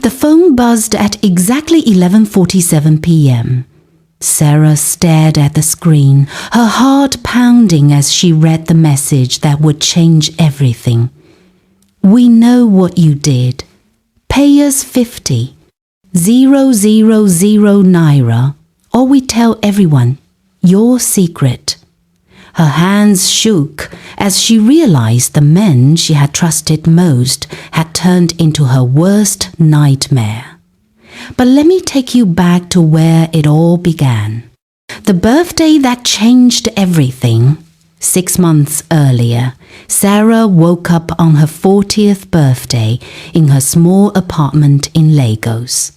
The phone buzzed at exactly 11:47 p.m. Sarah stared at the screen, her heart pounding as she read the message that would change everything. "We know what you did. Pay us 50,000 naira, or we tell everyone your secret." Her hands shook as she realized the men she had trusted most had turned into her worst nightmare. But let me take you back to where it all began. The birthday that changed everything. 6 months earlier, Sarah woke up on her 40th birthday in her small apartment in Lagos.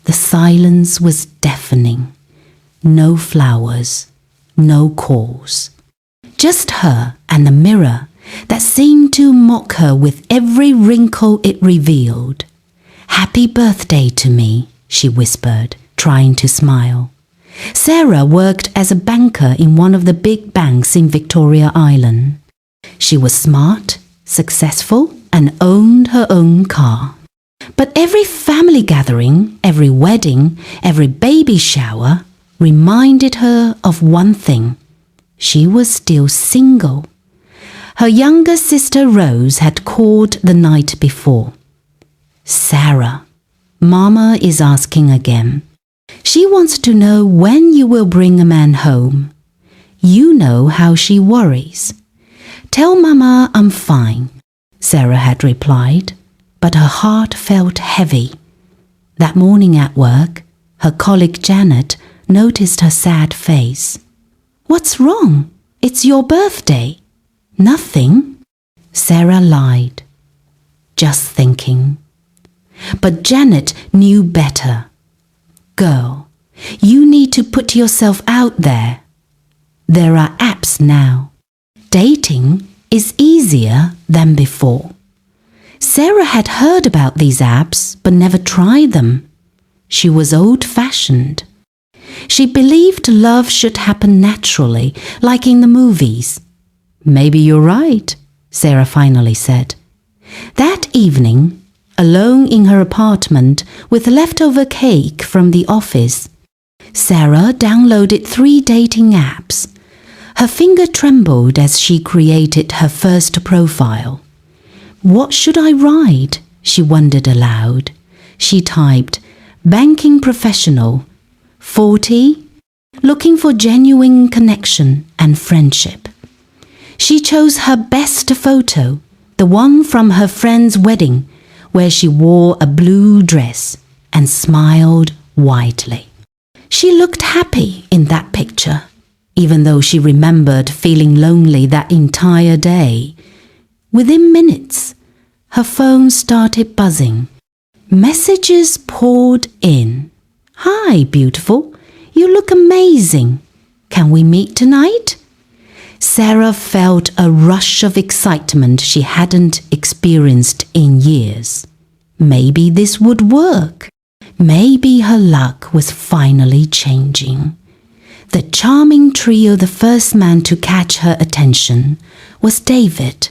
The silence was deafening. No flowers, no calls. Just her and the mirror that seemed to mock her with every wrinkle it revealed. "Happy birthday to me," she whispered, trying to smile. Sarah worked as a banker in one of the big banks in Victoria Island. She was smart, successful, and owned her own car. But every family gathering, every wedding, every baby shower reminded her of one thing. She was still single. Her younger sister Rose had called the night before. "Sarah, Mama is asking again. She wants to know when you will bring a man home. You know how she worries." "Tell Mama I'm fine," Sarah had replied, but her heart felt heavy. That morning at work, her colleague Janet noticed her sad face. "What's wrong? It's your birthday." "Nothing," Sarah lied. "Just thinking." But Janet knew better. "Girl, you need to put yourself out there. There are apps now. Dating is easier than before." Sarah had heard about these apps but never tried them. She was old-fashioned. She believed love should happen naturally, like in the movies. "Maybe you're right," Sarah finally said. That evening, alone in her apartment with leftover cake from the office, Sarah downloaded 3 dating apps. Her finger trembled as she created her first profile. What should I write? She wondered aloud. She typed, "Banking professional, 40, looking for genuine connection and friendship." She chose her best photo, the one from her friend's wedding, where she wore a blue dress and smiled widely. She looked happy in that picture, even though she remembered feeling lonely that entire day. Within minutes, her phone started buzzing. Messages poured in. "Hi, beautiful. You look amazing. Can we meet tonight?" Sarah felt a rush of excitement she hadn't experienced in years. Maybe this would work. Maybe her luck was finally changing. The charming trio, the first man to catch her attention, was David.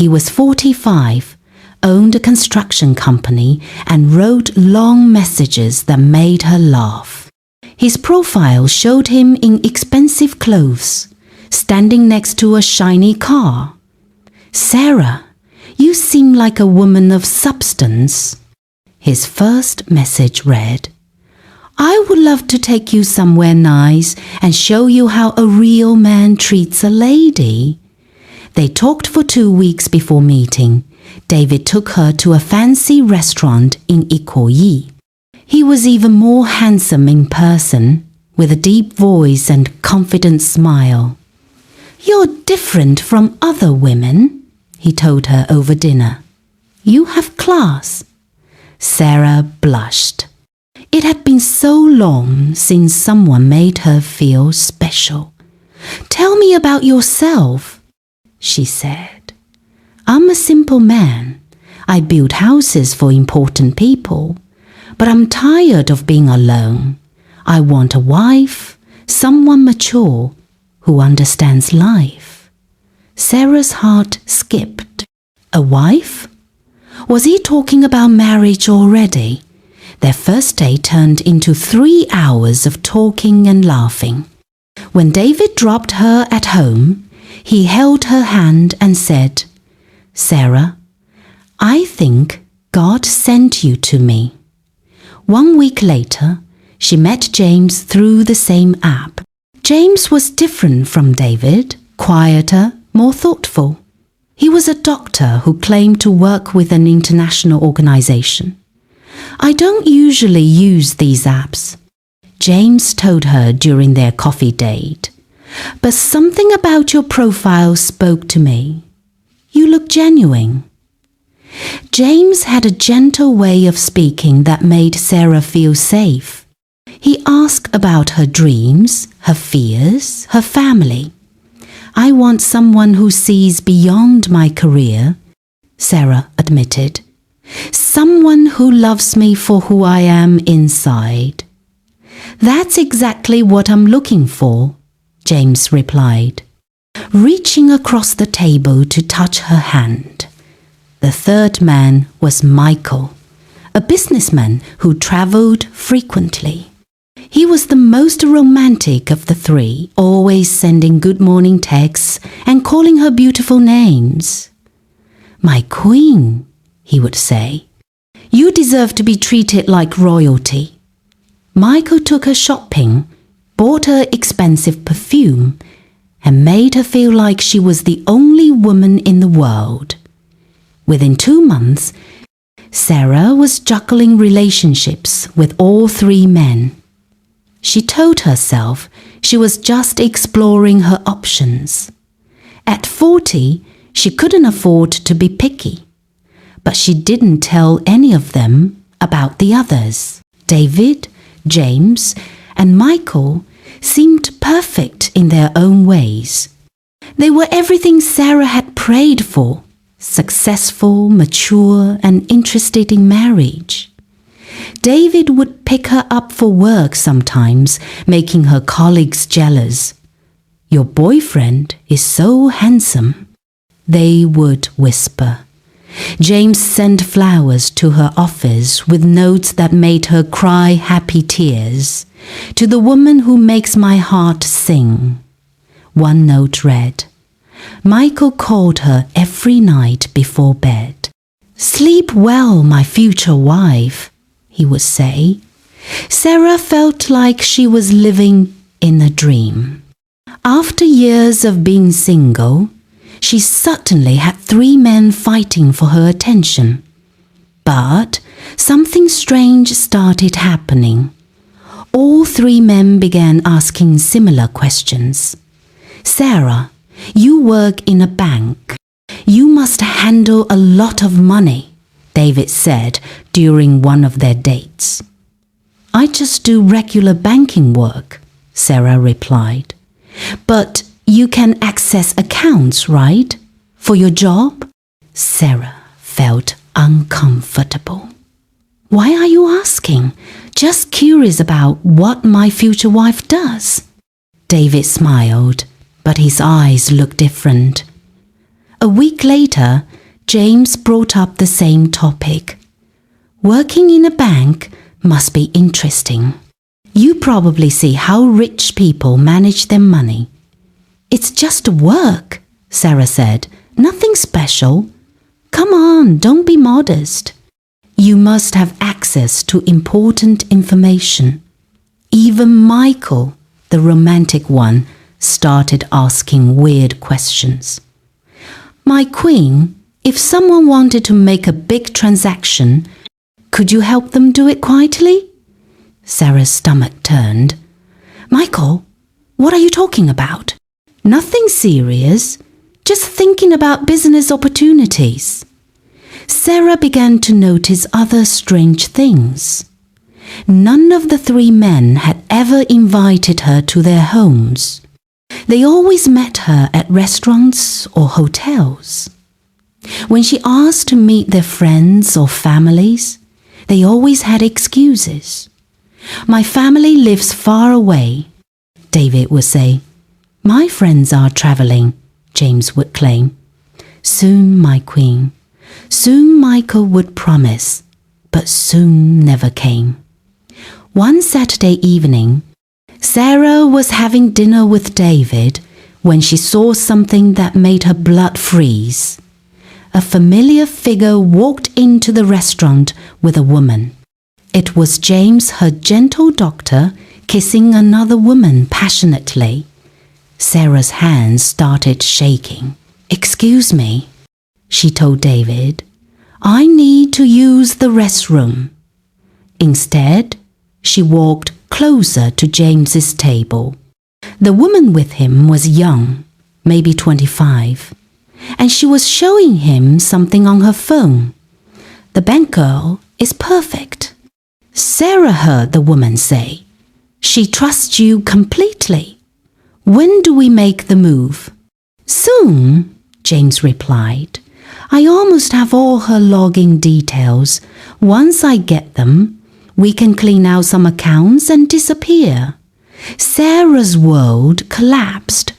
He was 45, owned a construction company, and wrote long messages that made her laugh. His profile showed him in expensive clothes, standing next to a shiny car. "Sarah, you seem like a woman of substance." His first message read, "I would love to take you somewhere nice and show you how a real man treats a lady." They talked for 2 weeks before meeting. David took her to a fancy restaurant in Ikoyi. He was even more handsome in person, with a deep voice and confident smile. "You're different from other women," he told her over dinner. "You have class." Sarah blushed. It had been so long since someone made her feel special. "Tell me about yourself," she said. "I'm a simple man. I build houses for important people. But I'm tired of being alone. I want a wife, someone mature, who understands life." Sarah's heart skipped. A wife? Was he talking about marriage already? Their first day turned into 3 hours of talking and laughing. When David dropped her at home, he held her hand and said, "Sarah, I think God sent you to me." 1 week later, she met James through the same app. James was different from David, quieter, more thoughtful. He was a doctor who claimed to work with an international organization. "I don't usually use these apps," James told her during their coffee date. "But something about your profile spoke to me. You look genuine." James had a gentle way of speaking that made Sarah feel safe. He asked about her dreams, her fears, her family. "I want someone who sees beyond my career," Sarah admitted. "Someone who loves me for who I am inside." "That's exactly what I'm looking for," James replied, reaching across the table to touch her hand. The third man was Michael, a businessman who traveled frequently. He was the most romantic of the three, always sending good morning texts and calling her beautiful names. "My queen," he would say. "You deserve to be treated like royalty." Michael took her shopping, bought her expensive perfume, and made her feel like she was the only woman in the world. Within 2 months, Sarah was juggling relationships with all 3 men. She told herself she was just exploring her options. At 40, she couldn't afford to be picky, but she didn't tell any of them about the others. David, James, and Michael seemed perfect in their own ways. They were everything Sarah had prayed for: successful, mature, and interested in marriage. David would pick her up for work sometimes, making her colleagues jealous. "Your boyfriend is so handsome," they would whisper. James sent flowers to her office with notes that made her cry happy tears. "To the woman who makes my heart sing." One note read, "Michael called her every night before bed. Sleep well, my future wife," he would say. Sarah felt like she was living in a dream. After years of being single, she certainly had 3 men fighting for her attention. But something strange started happening. All 3 men began asking similar questions. "Sarah, you work in a bank. You must handle a lot of money," David said during one of their dates. "I just do regular banking work," Sarah replied. "But you can access accounts, right? For your job?" Sarah felt uncomfortable. "Why are you asking? Just curious about what my future wife does." David smiled, but his eyes looked different. A week later, James brought up the same topic. "Working in a bank must be interesting. You probably see how rich people manage their money." "It's just work," Sarah said. "Nothing special. Come on, don't be modest." "You must have access to important information." Even Michael, the romantic one, started asking weird questions. "My queen, if someone wanted to make a big transaction, could you help them do it quietly?" Sarah's stomach turned. "Michael, what are you talking about?" "Nothing serious, just thinking about business opportunities." Sarah began to notice other strange things. None of the 3 men had ever invited her to their homes. They always met her at restaurants or hotels. When she asked to meet their friends or families, they always had excuses. "My family lives far away," David would say. "My friends are traveling," James would claim. "Soon, my queen, Soon Michael would promise, but soon never came. One Saturday evening, Sarah was having dinner with David when she saw something that made her blood freeze. A familiar figure walked into the restaurant with a woman. It was James, her gentle doctor, kissing another woman passionately. Sarah's hands started shaking. "Excuse me," she told David. "I need to use the restroom." Instead, she walked closer to James's table. The woman with him was young, maybe 25, and she was showing him something on her phone. "The bank girl is perfect," Sarah heard the woman say. "She trusts you completely. When do we make the move?" "Soon," James replied. "I almost have all her login details. Once I get them, we can clean out some accounts and disappear." Sarah's world collapsed.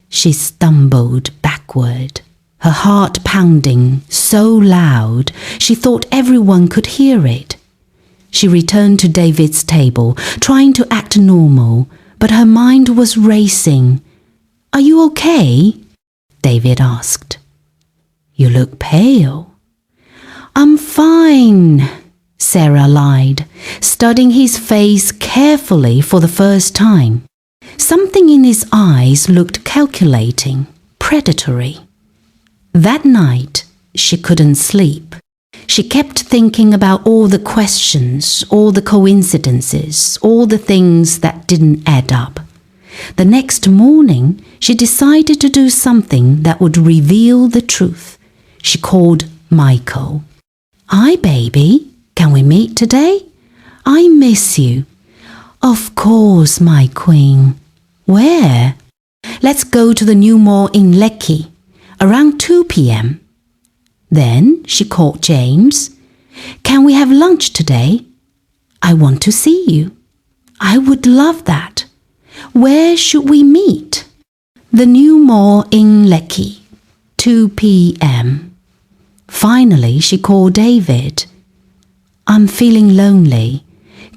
She stumbled backward, her heart pounding so loud she thought everyone could hear it. She returned to David's table, trying to act normal, but her mind was racing. "Are you okay?" David asked. "You look pale." "I'm fine," Sarah lied, studying his face carefully for the first time. Something in his eyes looked calculating, predatory. That night, she couldn't sleep. She kept thinking about all the questions, all the coincidences, all the things that didn't add up. The next morning, she decided to do something that would reveal the truth. She called Michael. "Hi, baby. Can we meet today? I miss you." "Of course, my queen." "Where?" "Let's go to the new mall in Lekki, around 2 p.m. Then she called James. "Can we have lunch today? I want to see you." "I would love that. Where should we meet?" "The new mall in Lekki, 2 p.m. Finally, she called David. "I'm feeling lonely.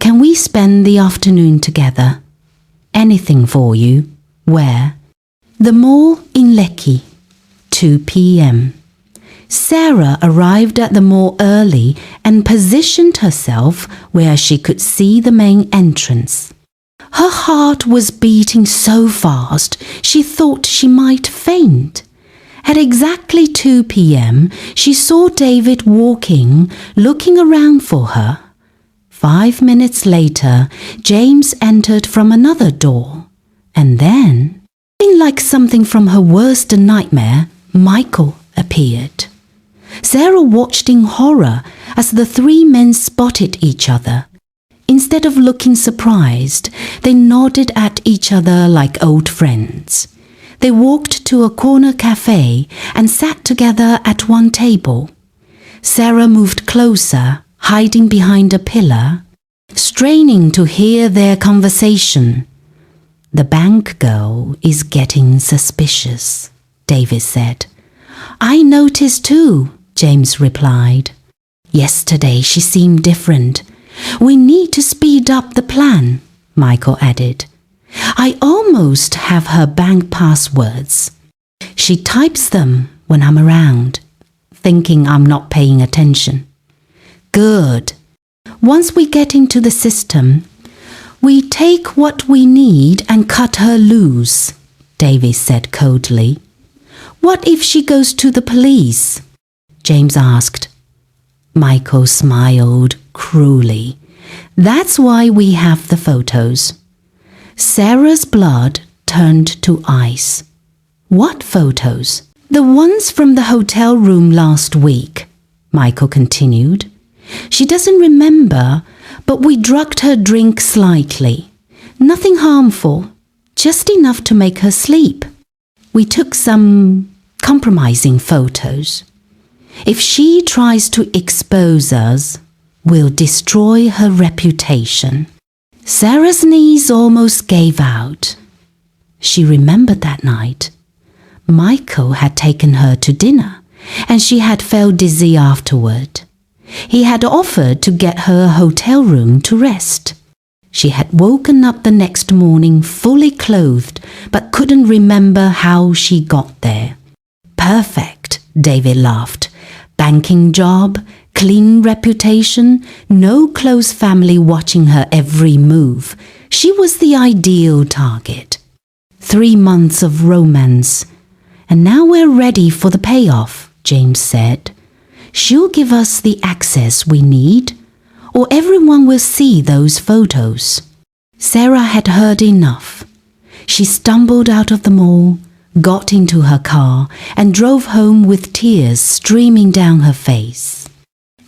Can we spend the afternoon together?" "Anything for you. Where?" "The mall in Lekki, 2 p.m. Sarah arrived at the mall early and positioned herself where she could see the main entrance. Her heart was beating so fast she thought she might faint. At exactly 2 p.m., she saw David walking, looking around for her. 5 minutes later, James entered from another door. And then, like something from her worst nightmare, Michael appeared. Sarah watched in horror as the three men spotted each other. Instead of looking surprised, they nodded at each other like old friends. They walked to a corner cafe and sat together at one table. Sarah moved closer, hiding behind a pillar, straining to hear their conversation. "The bank girl is getting suspicious," David said. "I noticed too," James replied. "Yesterday she seemed different. We need to speed up the plan," Michael added. "I almost have her bank passwords. She types them when I'm around, thinking I'm not paying attention." "Good. Once we get into the system, we take what we need and cut her loose," David said coldly. "What if she goes to the police?" James asked. Michael smiled cruelly. "That's why we have the photos." Sarah's blood turned to ice. "What photos?" "The ones from the hotel room last week," Michael continued. "She doesn't remember, but we drugged her drink slightly. Nothing harmful, just enough to make her sleep. We took some compromising photos. If she tries to expose us, we'll destroy her reputation." Sarah's knees almost gave out. She remembered that night. Michael had taken her to dinner and she had felt dizzy afterward. He had offered to get her a hotel room to rest. She had woken up the next morning fully clothed, but couldn't remember how she got there. Perfect, David laughed. Banking job, clean reputation, no close family watching her every move. She was the ideal target. 3 months of romance. And now we're ready for the payoff, James said. She'll give us the access we need, or everyone will see those photos. Sarah had heard enough. She stumbled out of the mall, got into her car, and drove home with tears streaming down her face.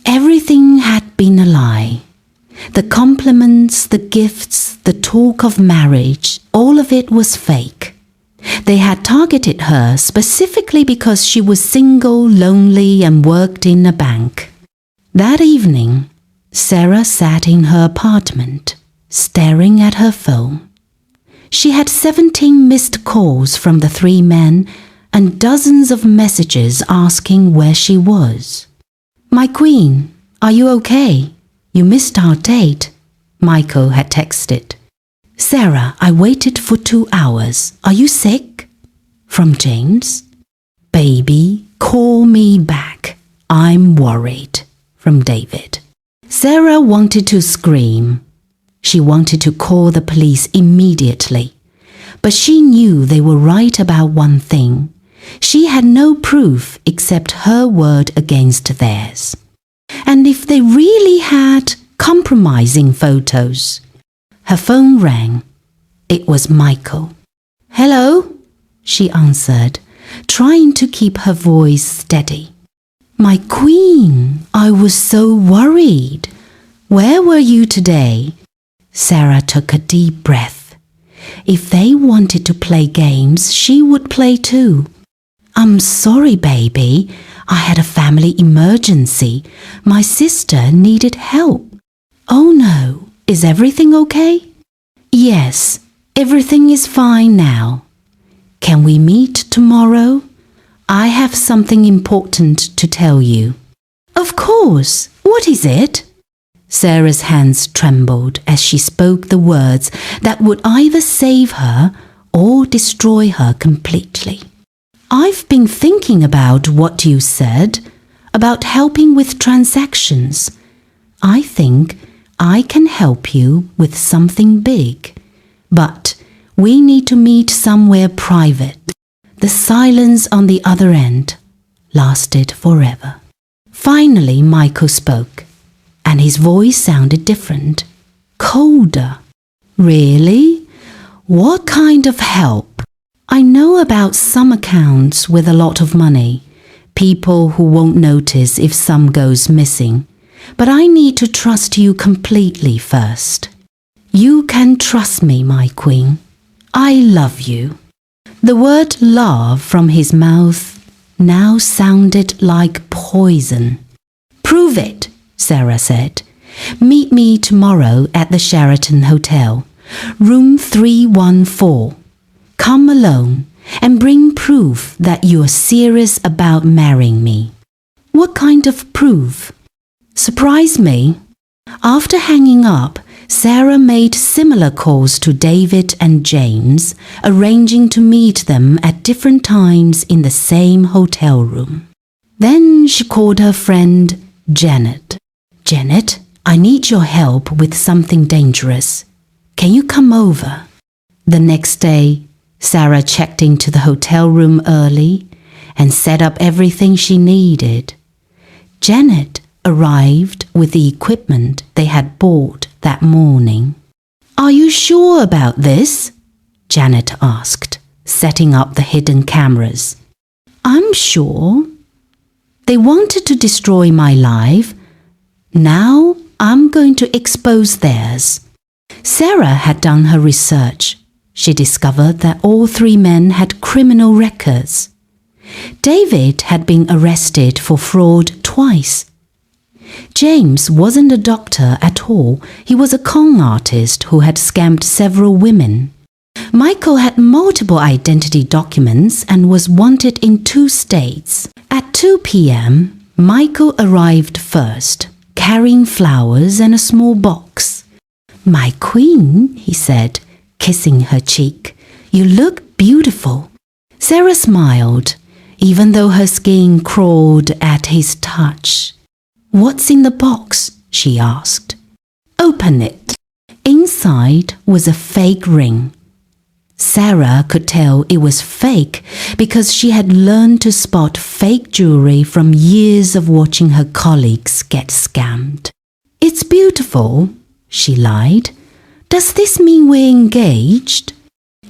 Everything had been a lie. The compliments, the gifts, the talk of marriage, all of it was fake. They had targeted her specifically because she was single, lonely, and worked in a bank. That evening, Sarah sat in her apartment, staring at her phone. She had 17 missed calls from the 3 men and dozens of messages asking where she was. "My queen, are you okay? You missed our date," Michael had texted. "Sarah, I waited for 2 hours. Are you sick?" From James. "Baby, call me back. I'm worried." From David. Sarah wanted to scream. She wanted to call the police immediately. But she knew they were right about one thing. She had no proof except her word against theirs. And if they really had compromising photos. Her phone rang. It was Michael. "Hello?" she answered, trying to keep her voice steady. "My queen, I was so worried. Where were you today?" Sarah took a deep breath. If they wanted to play games, she would play too. "I'm sorry, baby. I had a family emergency. My sister needed help." "Oh no, is everything okay?" "Yes, everything is fine now. Can we meet tomorrow? I have something important to tell you." "Of course. What is it?" Sarah's hands trembled as she spoke the words that would either save her or destroy her completely. "I've been thinking about what you said, about helping with transactions. I think I can help you with something big, but we need to meet somewhere private." The silence on the other end lasted forever. Finally, Michael spoke, and his voice sounded different, colder. "Really? What kind of help?" "I know about some accounts with a lot of money, people who won't notice if some goes missing, but I need to trust you completely first." "You can trust me, my queen. I love you." The word love from his mouth now sounded like poison. "Prove it," Sarah said. "Meet me tomorrow at the Sheraton Hotel, room 314. Come alone and bring proof that you're serious about marrying me." "What kind of proof?" "Surprise me." After hanging up, Sarah made similar calls to David and James, arranging to meet them at different times in the same hotel room. Then she called her friend Janet. "Janet, I need your help with something dangerous. Can you come over?" The next day, Sarah checked into the hotel room early and set up everything she needed. Janet arrived with the equipment they had bought that morning. "Are you sure about this?" Janet asked, setting up the hidden cameras. "I'm sure. They wanted to destroy my life. Now I'm going to expose theirs." Sarah had done her research. She discovered that all 3 men had criminal records. David had been arrested for fraud twice. James wasn't a doctor at all. He was a con artist who had scammed several women. Michael had multiple identity documents and was wanted in 2 states. At 2 p.m., Michael arrived first, carrying flowers and a small box. "My queen," he said, kissing her cheek, "you look beautiful." Sarah smiled, even though her skin crawled at his touch. "What's in the box?" she asked. "Open it." Inside was a fake ring. Sarah could tell it was fake because she had learned to spot fake jewelry from years of watching her colleagues get scammed. "It's beautiful," she lied. "Does this mean we're engaged?"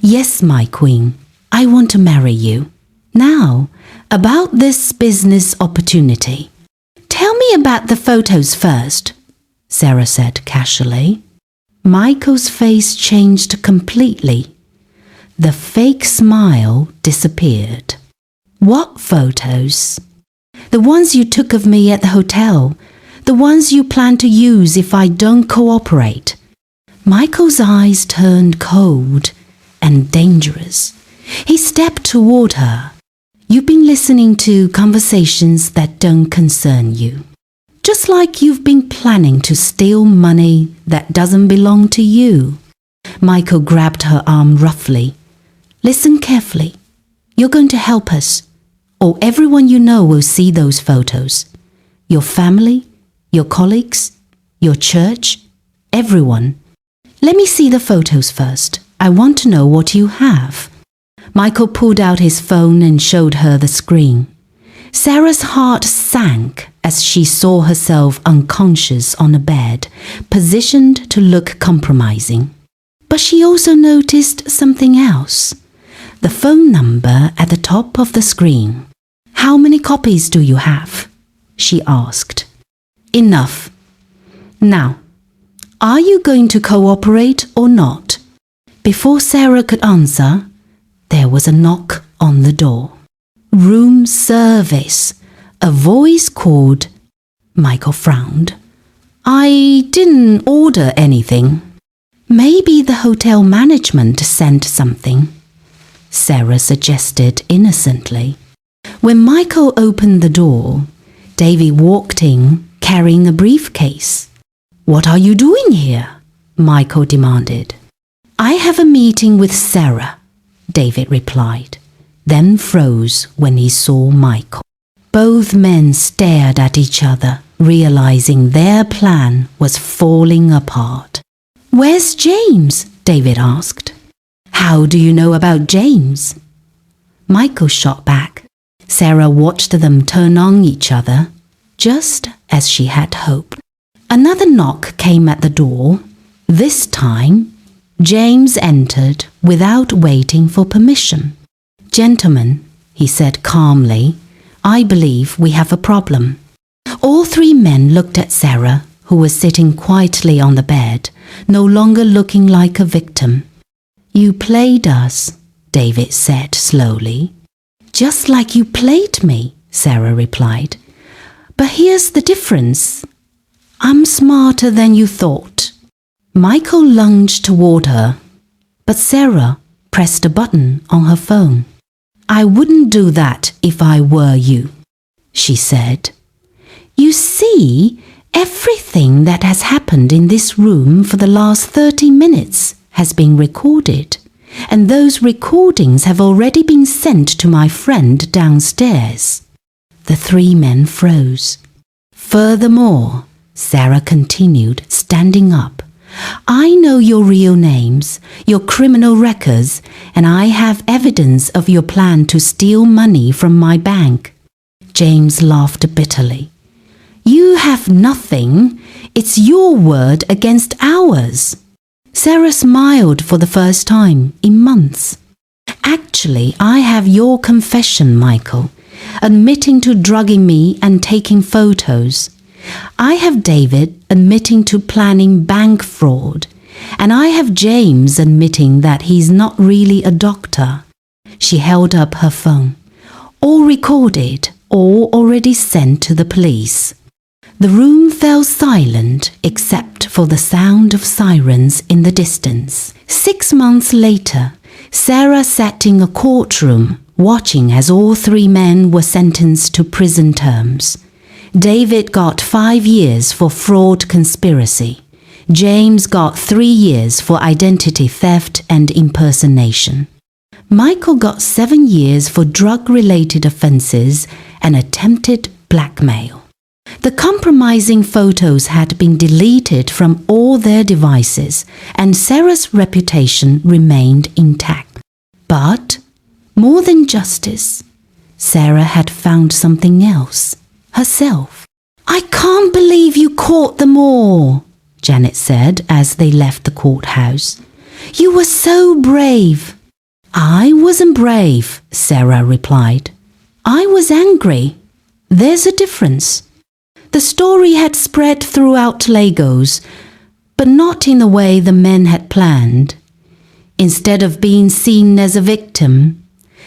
"Yes, my queen. I want to marry you. Now, about this business opportunity." "Tell me about the photos first," Sarah said casually. Michael's face changed completely. The fake smile disappeared. "What photos?" "The ones you took of me at the hotel. The ones you plan to use if I don't cooperate." Michael's eyes turned cold and dangerous. He stepped toward her. "You've been listening to conversations that don't concern you. Just like you've been planning to steal money that doesn't belong to you." Michael grabbed her arm roughly. "Listen carefully. You're going to help us, or everyone you know will see those photos. Your family, your colleagues, your church, everyone. Let me see the photos first. I want to know what you have." Michael pulled out his phone and showed her the screen. Sarah's heart sank as she saw herself unconscious on a bed, positioned to look compromising. But she also noticed something else. The phone number at the top of the screen. "How many copies do you have?" she asked. "Enough. Now, are you going to cooperate or not?" Before Sarah could answer, there was a knock on the door. "Room service," a voice called. Michael frowned. "I didn't order anything." "Maybe the hotel management sent something," Sarah suggested innocently. When Michael opened the door, Davy walked in carrying a briefcase. "What are you doing here?" Michael demanded. "I have a meeting with Sarah," David replied, then froze when he saw Michael. Both men stared at each other, realizing their plan was falling apart. "Where's James?" David asked. "How do you know about James?" Michael shot back. Sarah watched them turn on each other, just as she had hoped. Another knock came at the door. This time, James entered without waiting for permission. "Gentlemen," he said calmly, "I believe we have a problem." All three men looked at Sarah, who was sitting quietly on the bed, no longer looking like a victim. "You played us," David said slowly. "Just like you played me," Sarah replied. "But here's the difference. I'm smarter than you thought." Michael lunged toward her, but Sarah pressed a button on her phone. "I wouldn't do that if I were you," she said. "You see, everything that has happened in this room for the last 30 minutes has been recorded, and those recordings have already been sent to my friend downstairs." The three men froze. "Furthermore," Sarah continued, standing up, "I know your real names, your criminal records, and I have evidence of your plan to steal money from my bank." James laughed bitterly. "You have nothing. It's your word against ours." Sarah smiled for the first time in months. "Actually, I have your confession, Michael, admitting to drugging me and taking photos. I have David admitting to planning bank fraud, and I have James admitting that he's not really a doctor." She held up her phone. "All recorded, all already sent to the police." The room fell silent except for the sound of sirens in the distance. 6 months later, Sarah sat in a courtroom watching as all 3 men were sentenced to prison terms. David got 5 years for fraud conspiracy. James got 3 years for identity theft and impersonation. Michael got 7 years for drug-related offenses and attempted blackmail. The compromising photos had been deleted from all their devices, and Sarah's reputation remained intact. But, more than justice, Sarah had found something else, herself. "I can't believe you caught them all," Janet said as they left the courthouse. "You were so brave." "I wasn't brave," Sarah replied. "I was angry. There's a difference." The story had spread throughout Lagos, but not in the way the men had planned. Instead of being seen as a victim,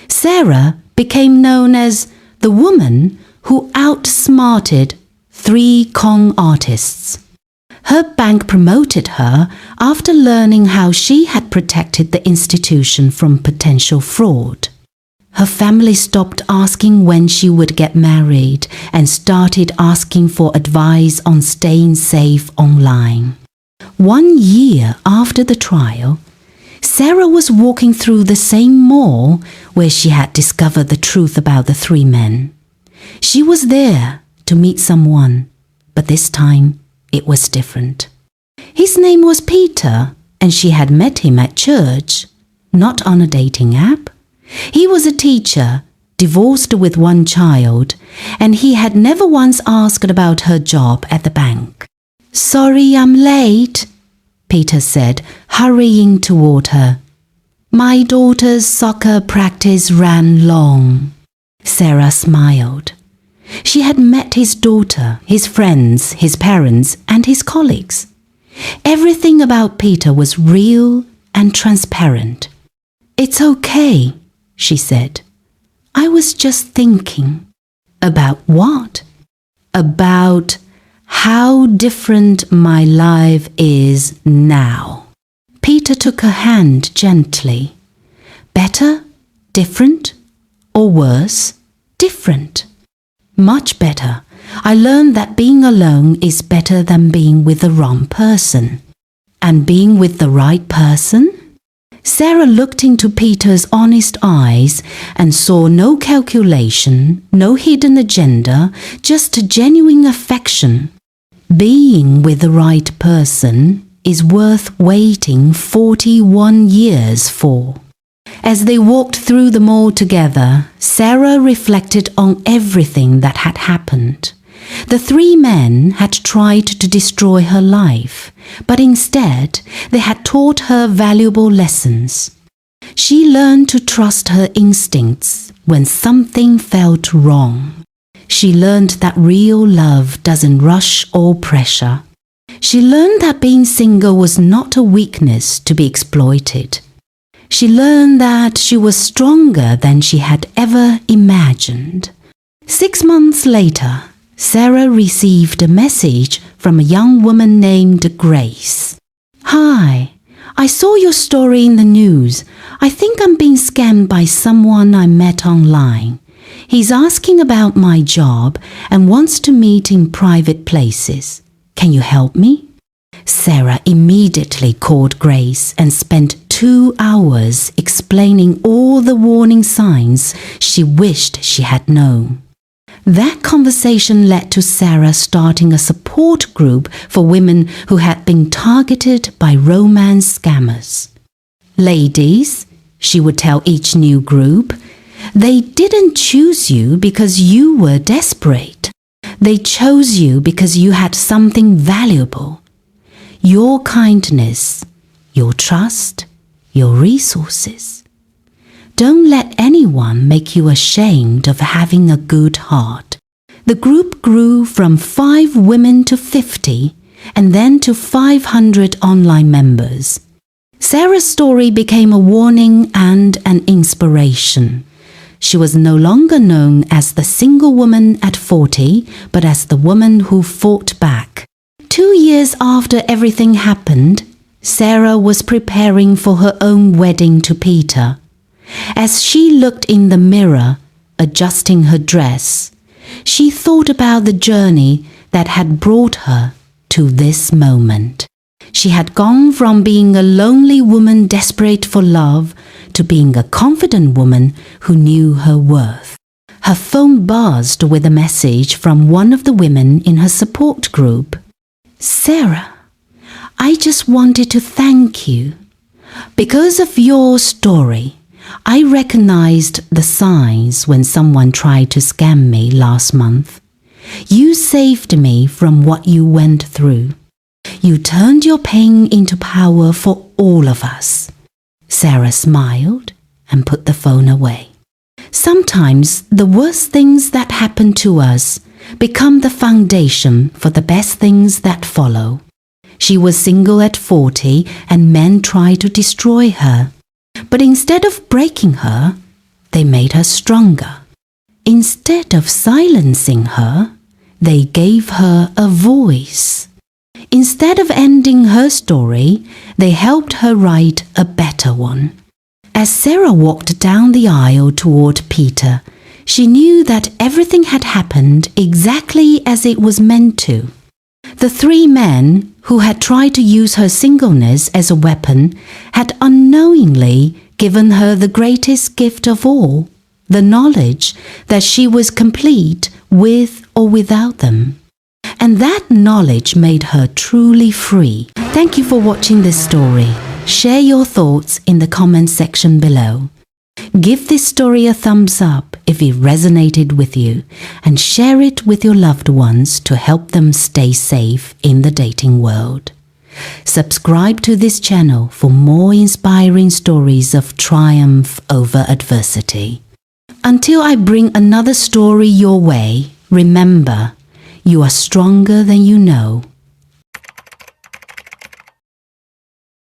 Sarah became known as the woman who outsmarted 3 con artists. Her bank promoted her after learning how she had protected the institution from potential fraud. Her family stopped asking when she would get married and started asking for advice on staying safe online. 1 year after the trial, Sarah was walking through the same mall where she had discovered the truth about the 3 men. She was there to meet someone, but this time it was different. His name was Peter, and she had met him at church, not on a dating app. He was a teacher, divorced with 1 child, and he had never once asked about her job at the bank. "Sorry I'm late," Peter said, hurrying toward her. "My daughter's soccer practice ran long." Sarah smiled. She had met his daughter, his friends, his parents, and his colleagues. Everything about Peter was real and transparent. "It's okay," she said. "I was just thinking." "About what?" "About how different my life is now." Peter took her hand gently. "Better? Different? Or worse? Different." "Much better. I learned that being alone is better than being with the wrong person." "And being with the right person?" Sarah looked into Peter's honest eyes and saw no calculation, no hidden agenda, just genuine affection. Being with the right person is worth waiting 41 years for. As they walked through the mall together, Sarah reflected on everything that had happened. The 3 men had tried to destroy her life, but instead they had taught her valuable lessons. She learned to trust her instincts when something felt wrong. She learned that real love doesn't rush or pressure. She learned that being single was not a weakness to be exploited. She learned that she was stronger than she had ever imagined. 6 months later, Sarah received a message from a young woman named Grace. "Hi, I saw your story in the news. I think I'm being scammed by someone I met online. He's asking about my job and wants to meet in private places. Can you help me?" Sarah immediately called Grace and spent 2 hours explaining all the warning signs she wished she had known. That conversation led to Sarah starting a support group for women who had been targeted by romance scammers. "Ladies," she would tell each new group, "they didn't choose you because you were desperate. They chose you because you had something valuable. Your kindness, your trust, your resources. Don't let anyone make you ashamed of having a good heart." The group grew from 5 women to 50 and then to 500 online members. Sarah's story became a warning and an inspiration. She was no longer known as the single woman at 40, but as the woman who fought back. 2 years after everything happened, Sarah was preparing for her own wedding to Peter. As she looked in the mirror, adjusting her dress, she thought about the journey that had brought her to this moment. She had gone from being a lonely woman desperate for love to being a confident woman who knew her worth. Her phone buzzed with a message from one of the women in her support group. "Sarah, I just wanted to thank you. Because of your story, I recognized the signs when someone tried to scam me last month. You saved me from what you went through. You turned your pain into power for all of us." Sarah smiled and put the phone away. Sometimes the worst things that happen to us become the foundation for the best things that follow. She was single at 40 and men tried to destroy her. But instead of breaking her, they made her stronger. Instead of silencing her, they gave her a voice. Instead of ending her story, they helped her write a better one. As Sarah walked down the aisle toward Peter, she knew that everything had happened exactly as it was meant to. The three men who had tried to use her singleness as a weapon had unknowingly given her the greatest gift of all, the knowledge that she was complete with or without them. And that knowledge made her truly free. Thank you for watching this story. Share your thoughts in the comment section below. Give this story a thumbs up if it resonated with you, and share it with your loved ones to help them stay safe in the dating world. Subscribe to this channel for more inspiring stories of triumph over adversity. Until I bring another story your way, remember, you are stronger than you know.